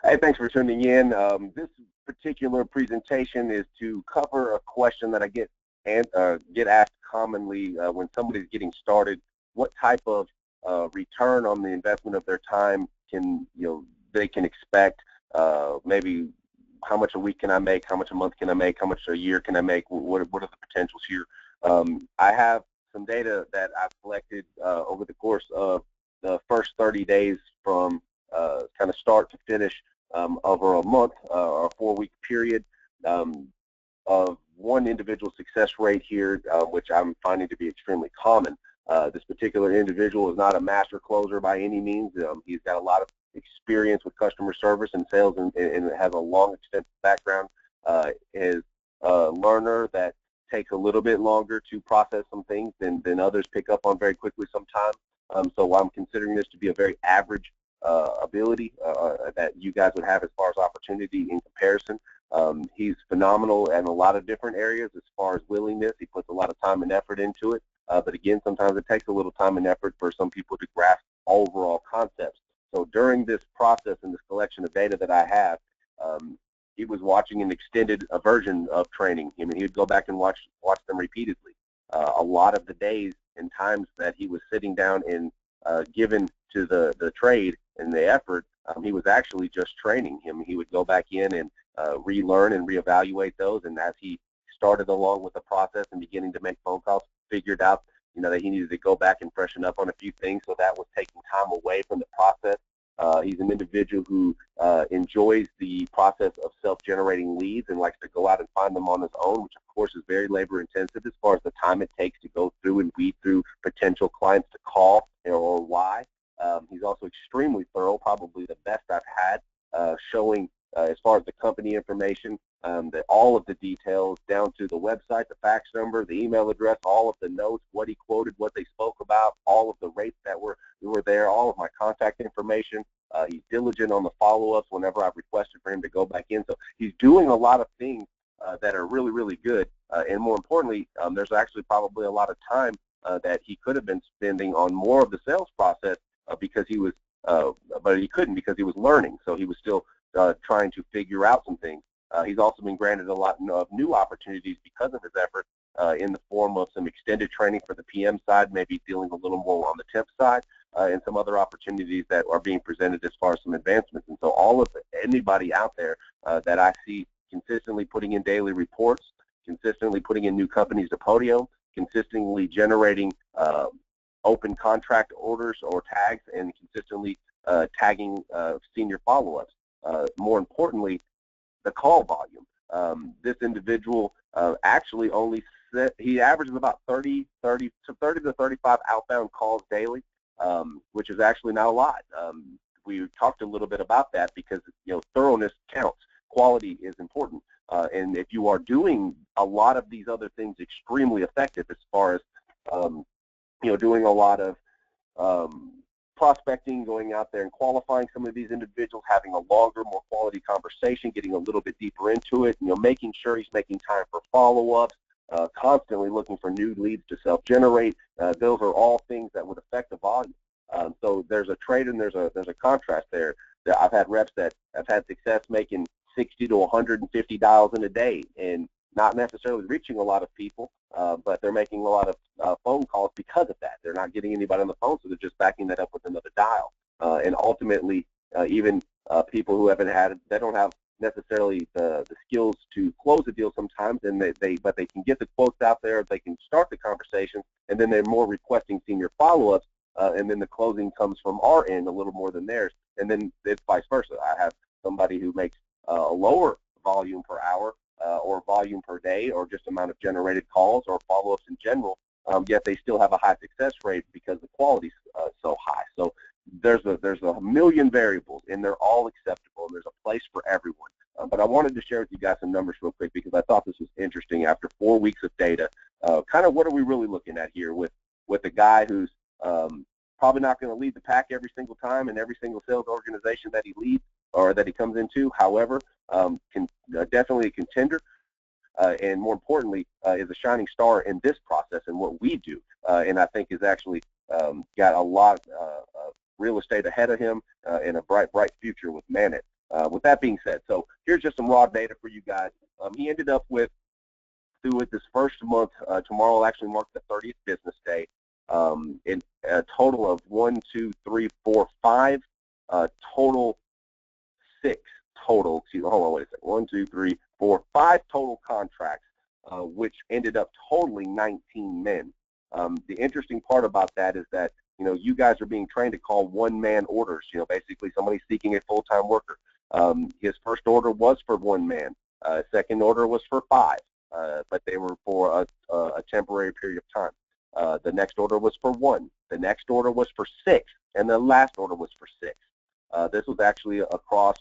Hey, thanks for tuning in. This particular presentation is to cover a question that I get asked commonly when somebody's getting started. What type of return on the investment of their time can they can expect? Maybe how much a week can I make? How much a month can I make? How much a year can I make? What are the potentials here? I have some data that I've collected over the course of the first 30 days from kind of start to finish over a month or a 4-week period of one individual success rate here, which I'm finding to be extremely common. This particular individual is not a master closer by any means. He's got a lot of experience with customer service and sales and has a long, extensive background. Is a learner that takes a little bit longer to process some things than others pick up on very quickly sometimes. So I'm considering this to be a very average ability that you guys would have as far as opportunity in comparison. He's phenomenal in a lot of different areas as far as willingness. He puts a lot of time and effort into it. But again, sometimes it takes a little time and effort for some people to grasp overall concepts. So during this process and this collection of data that I have, he was watching an extended version of training. I mean, he would go back and watch them repeatedly. A lot of the days and times that he was sitting down and given to the trade and the effort, he was actually just training him. He would go back in and relearn and reevaluate those, and as he started along with the process and beginning to make phone calls, figured out that he needed to go back and freshen up on a few things, so that was taking time away from the process. He's an individual who enjoys the process of self-generating leads and likes to go out and find them on his own, which of course is very labor intensive as far as the time it takes to go through and weed through potential clients to call or why. He's also extremely thorough, probably the best I've had, showing as far as the company information, all of the details down to the website, the fax number, the email address, all of the notes, what he quoted, what they spoke about, all of the rates that were there, all of my contact information. He's diligent on the follow-ups whenever I've requested for him to go back in. So he's doing a lot of things that are really, really good. And more importantly, there's actually probably a lot of time that he could have been spending on more of the sales process because he was, but he couldn't because he was learning. So he was still trying to figure out some things. He's also been granted a lot of new opportunities because of his effort in the form of some extended training for the PM side, maybe dealing a little more on the temp side, and some other opportunities that are being presented as far as some advancements. And so all of anybody out there that I see consistently putting in daily reports, consistently putting in new companies to Podio, consistently generating open contract orders or tags, and consistently tagging senior follow-ups. More importantly, the call volume. This individual actually he averages about 30 to 35 outbound calls daily, which is actually not a lot. We talked a little bit about that because thoroughness counts. Quality is important, and if you are doing a lot of these other things extremely effective as far as doing a lot of prospecting, going out there and qualifying some of these individuals, having a longer, more quality conversation, getting a little bit deeper into it, making sure he's making time for follow-ups, constantly looking for new leads to self-generate. Those are all things that would affect the volume. So there's a trade and there's a contrast there. I've had reps that have had success making 60 to 150 dials in a day and not necessarily reaching a lot of people, but they're making a lot of phone calls because of that. They're not getting anybody on the phone, so they're just backing that up with another dial. And ultimately, even people who they don't have necessarily the skills to close a deal sometimes, and but they can get the quotes out there, they can start the conversation, and then they're more requesting senior follow-ups, and then the closing comes from our end a little more than theirs, and then it's vice versa. I have somebody who makes a lower volume per hour, or volume per day, or just amount of generated calls or follow-ups in general, yet they still have a high success rate because the quality's so high. So there's a million variables, and they're all acceptable, and there's a place for everyone. But I wanted to share with you guys some numbers real quick because I thought this was interesting. After 4 weeks of data, kind of what are we really looking at here with a guy who's probably not going to lead the pack every single time in every single sales organization that he leads or that he comes into. However, definitely a contender, and more importantly, is a shining star in this process and what we do, and I think is actually got a lot of real estate ahead of him and a bright future with Manit. With that being said, so here's just some raw data for you guys. He ended up with, through this first month, tomorrow will actually mark the 30th business day, in a total of 1, 2, 3, 4, 5, total 6 total, hold on, wait a second, 1, 2, 3, 4, 5 total contracts, which ended up totaling 19 men. The interesting part about that is that, you know, you guys are being trained to call one-man orders, you know, basically somebody seeking a full-time worker. His first order was for 1 man. Second order was for 5, but they were for a temporary period of time. The next order was for 1. The next order was for 6, and the last order was for 6. This was actually across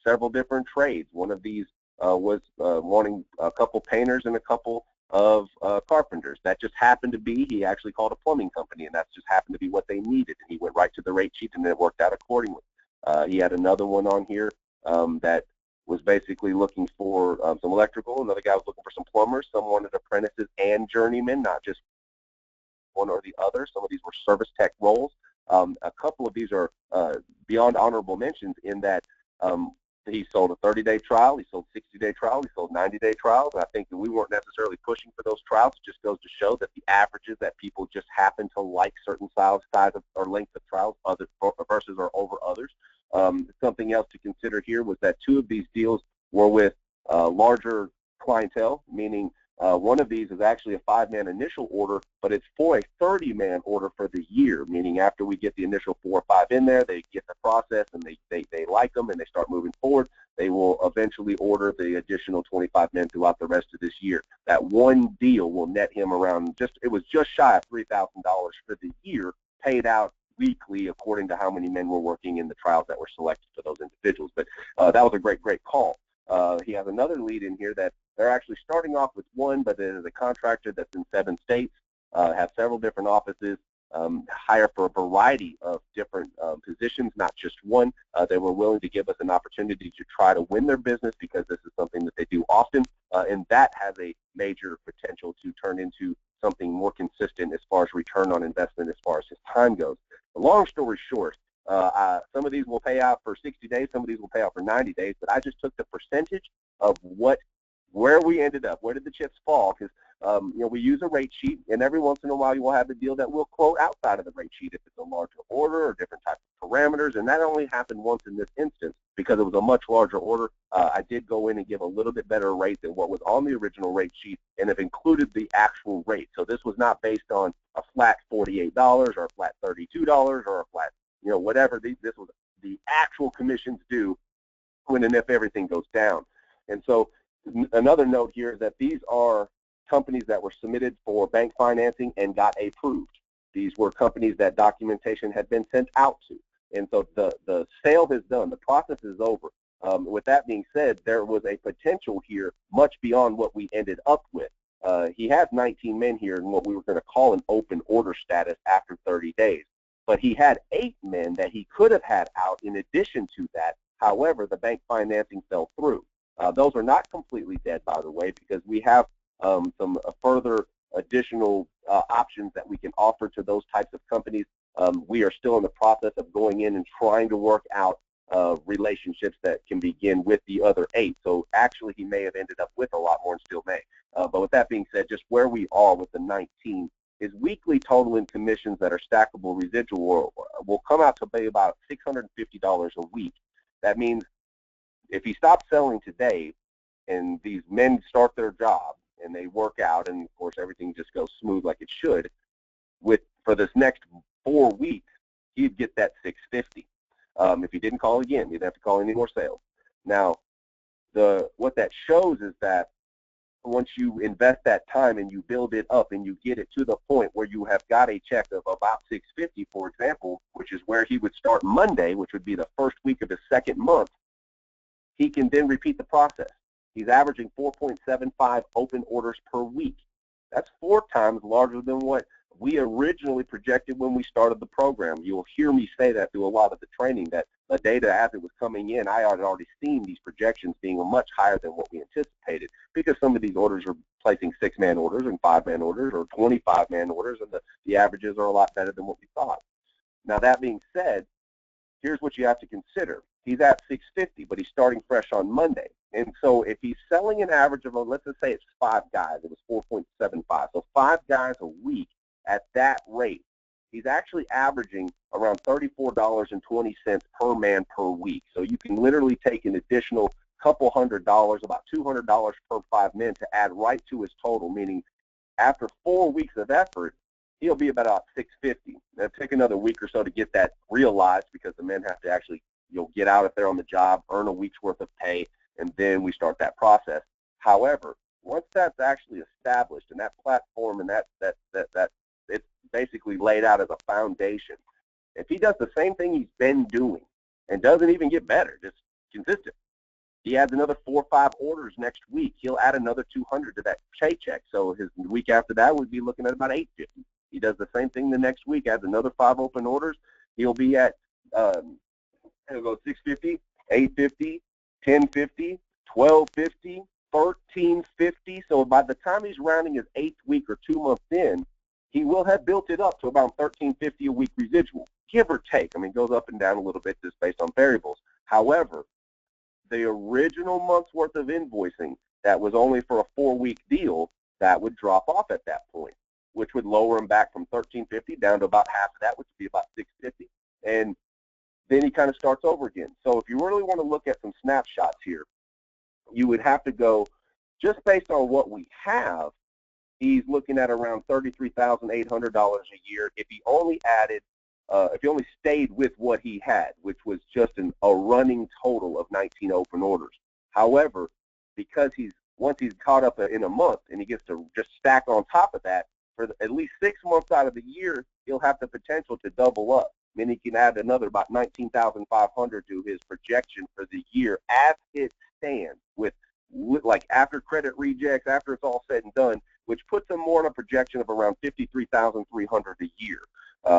several different trades. One of these was wanting a couple painters and a couple of carpenters. That just happened to be, he actually called a plumbing company, and that just happened to be what they needed, and he went right to the rate sheet, and it worked out accordingly. He had another one on here that was basically looking for some electrical. Another guy was looking for some plumbers. Some wanted apprentices and journeymen, not just one or the other. Some of these were service tech roles. A couple of these are beyond honorable mentions in that he sold a 30-day trial, he sold 60-day trial, he sold 90-day trials. I think that we weren't necessarily pushing for those trials. It just goes to show that the averages that people just happen to like certain size or length of trials versus or over others. Something else to consider here was that 2 of these deals were with larger clientele, meaning one of these is actually a 5-man initial order, but it's for a 30-man order for the year, meaning after we get the initial 4 or 5 in there, they get the process and they like them and they start moving forward. They will eventually order the additional 25 men throughout the rest of this year. That one deal will net him around it was just shy of $3,000 for the year, paid out weekly according to how many men were working in the trials that were selected for those individuals. But that was a great call. He has another lead in here that they're actually starting off with 1, but it is a contractor that's in 7 states, have several different offices, hire for a variety of different positions, not just one. They were willing to give us an opportunity to try to win their business because this is something that they do often, and that has a major potential to turn into something more consistent as far as return on investment as far as his time goes. The long story short, some of these will pay out for 60 days, some of these will pay out for 90 days, but I just took the percentage of where we ended up, where did the chips fall, because you know, we use a rate sheet, and every once in a while you will have a deal that will quote outside of the rate sheet if it's a larger order or different types of parameters, and that only happened once in this instance because it was a much larger order. I did go in and give a little bit better rate than what was on the original rate sheet and have included the actual rate. So this was not based on a flat $48 or a flat $32 or a flat, you know, whatever. This was the actual commissions due when and if everything goes down. And so another note here is that these are companies that were submitted for bank financing and got approved. These were companies that documentation had been sent out to. And so the sale is done. The process is over. With that being said, there was a potential here much beyond what we ended up with. He has 19 men here in what we were going to call an open order status after 30 days. But he had 8 men that he could have had out in addition to that. However, the bank financing fell through. Those are not completely dead, by the way, because we have some further additional options that we can offer to those types of companies. We are still in the process of going in and trying to work out relationships that can begin with the other 8. So actually he may have ended up with a lot more and still may. But with that being said, just where we are with the 19, his weekly total in commissions that are stackable residual will come out to be about $650 a week. That means if he stops selling today and these men start their job and they work out and of course everything just goes smooth like it should, for this next 4 weeks he'd get that $650. If he didn't call again, he'd have to call any more sales. Now what that shows is that once you invest that time and you build it up and you get it to the point where you have got a check of about $650, for example, which is where he would start Monday, which would be the first week of his second month, he can then repeat the process. He's averaging 4.75 open orders per week. That's 4 times larger than what we originally projected when we started the program. You'll hear me say that through a lot of the training, that the data as it was coming in, I had already seen these projections being much higher than what we anticipated, because some of these orders are placing 6-man orders and 5-man orders or 25-man orders, and the averages are a lot better than what we thought. Now that being said, here's what you have to consider. he's at 650, but he's starting fresh on Monday. And so if he's selling an average of, let's just say it's 5 guys, it was 4.75. So 5 guys a week at that rate, he's actually averaging around $34.20 per man per week. So you can literally take an additional couple $100, about $200 per 5 men to add right to his total, meaning after 4 weeks of effort, he'll be about 650. It'll take another week or so to get that realized because the men have to actually, get out if they're on the job, earn a week's worth of pay, and then we start that process. However, once that's actually established and that platform and that it's basically laid out as a foundation, if he does the same thing he's been doing and doesn't even get better, just consistent, he adds another 4 or 5 orders next week, he'll add another 200 to that paycheck. So his week after that would be looking at about 850. He does the same thing the next week, adds another 5 open orders, he'll be at he'll go 650, 850, 1050, 1250, 1350. So by the time he's rounding his 8th week or 2 months in, he will have built it up to about 1350 a week residual, give or take. I mean, it goes up and down a little bit just based on variables. However, the original month's worth of invoicing that was only for a 4-week deal, that would drop off at that point, which would lower him back from 1350 down to about half of that, which would be about 650. And then he kind of starts over again. So if you really want to look at some snapshots here, you would have to go, just based on what we have, he's looking at around $33,800 a year if he only added, if he only stayed with what he had, which was just a running total of 19 open orders. However, because once he's caught up in a month and he gets to just stack on top of that, for at least 6 months out of the year, he'll have the potential to double up. Then he can add another about 19,500 to his projection for the year as it stands, with like after credit rejects, after it's all said and done, which puts him more on a projection of around 53,300 a year.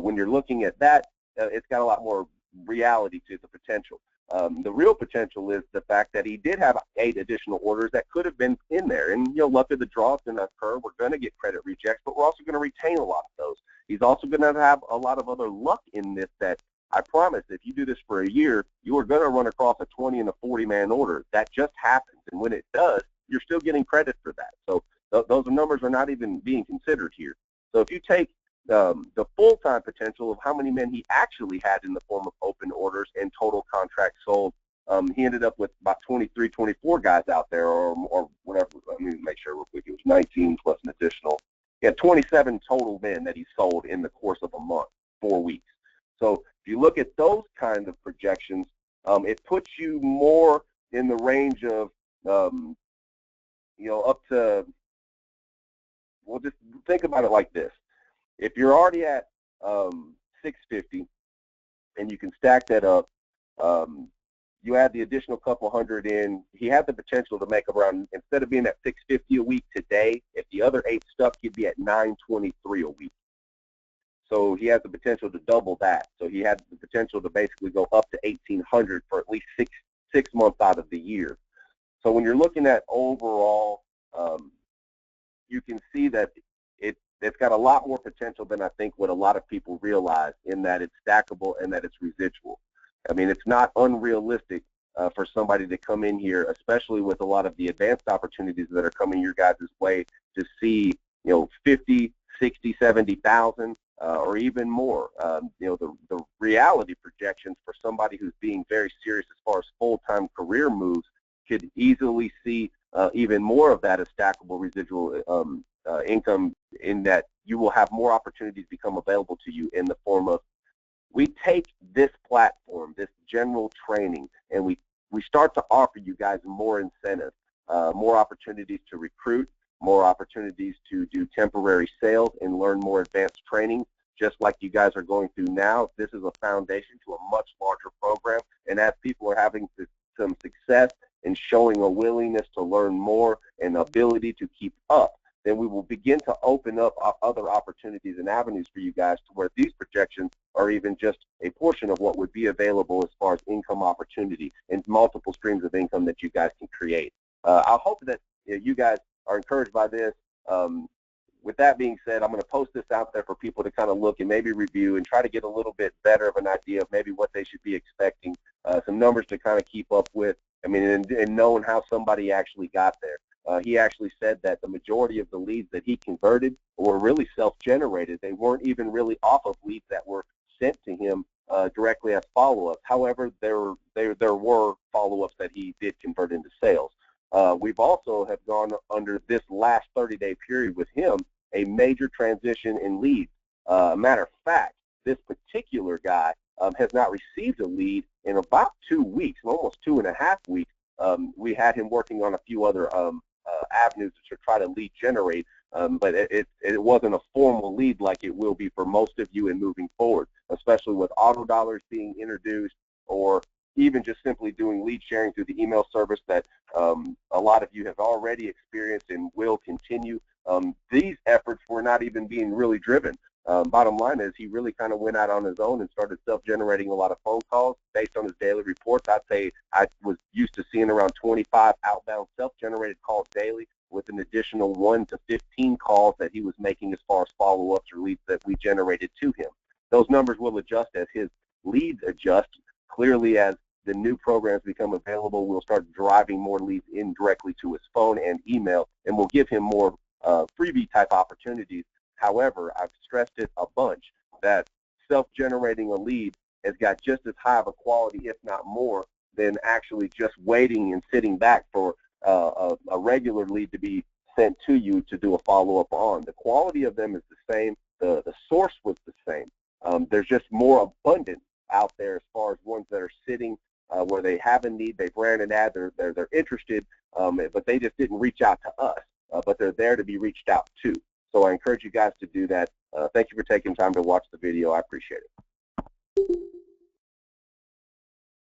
When you're looking at that, it's got a lot more reality to the potential. The real potential is the fact that he did have 8 additional orders that could have been in there. And, luck of the draw is going to occur. We're going to get credit rejects, but we're also going to retain a lot of those. He's also going to have a lot of other luck in this that I promise if you do this for a year, you are going to run across a 20 and a 40-man order. That just happens. And when it does, you're still getting credit for that. So those numbers are not even being considered here. So if you take the full-time potential of how many men he actually had in the form of open orders and total contracts sold, he ended up with about 23, 24 guys out there, or whatever. Let me make sure real quick. It was 19 plus an additional. He had 27 total men that he sold in the course of a month, 4 weeks. So if you look at those kind of projections, it puts you more in the range of, up to, well, just think about it like this. If you're already at 650 and you can stack that up, you add the additional couple hundred in, he had the potential to make around, instead of being at 650 a week today, if the other 8 stuck, he'd be at 923 a week. So he has the potential to double that. So he had the potential to basically go up to 1,800 for at least six months out of the year. So when you're looking at overall, you can see that it's got a lot more potential than I think what a lot of people realize, in that it's stackable and that it's residual. I mean, it's not unrealistic for somebody to come in here, especially with a lot of the advanced opportunities that are coming your guys' way, to see, 50, 60, 70,000 or even more. The reality projections for somebody who's being very serious as far as full-time career moves could easily see even more of that as stackable residual income, in that you will have more opportunities become available to you in the form of, we take this platform, this general training, and we start to offer you guys more incentive, more opportunities to recruit, more opportunities to do temporary sales and learn more advanced training, just like you guys are going through now. This is a foundation to a much larger program, and as people are having some success and showing a willingness to learn more and ability to keep up, then we will begin to open up other opportunities and avenues for you guys, to where these projections are even just a portion of what would be available as far as income opportunity and multiple streams of income that you guys can create. I hope that you guys are encouraged by this. With that being said, I'm going to post this out there for people to kind of look and maybe review and try to get a little bit better of an idea of maybe what they should be expecting some numbers to kind of keep up with. I mean, and knowing how somebody actually got there. He actually said that the majority of the leads that he converted were really self-generated. They weren't even really off of leads that were sent to him directly as follow-ups. However, there were follow-ups that he did convert into sales. We've also have gone under this last 30-day period with him a major transition in leads. Matter of fact, this particular guy has not received a lead in about 2 weeks, almost 2.5 weeks. We had him working on a few other avenues to try to lead generate, but it wasn't a formal lead like it will be for most of you in moving forward, especially with auto dollars being introduced, or even just simply doing lead sharing through the email service that a lot of you have already experienced and will continue. These efforts were not even being really driven. Bottom line is he really kind of went out on his own and started self-generating a lot of phone calls based on his daily reports. I'd say I was used to seeing around 25 outbound self-generated calls daily, with an additional 1 to 15 calls that he was making as far as follow-ups or leads that we generated to him. Those numbers will adjust as his leads adjust. Clearly, as the new programs become available, we'll start driving more leads in directly to his phone and email, and we'll give him more freebie type opportunities. However, I've stressed it a bunch that self-generating a lead has got just as high of a quality, if not more, than actually just waiting and sitting back for a regular lead to be sent to you to do a follow-up on. The quality of them is the same. The source was the same. There's just more abundance out there as far as ones that are sitting where they have a need, they've ran an ad, they're interested, but they just didn't reach out to us, but they're there to be reached out to. So I encourage you guys to do that. Thank you for taking time to watch the video. I appreciate it.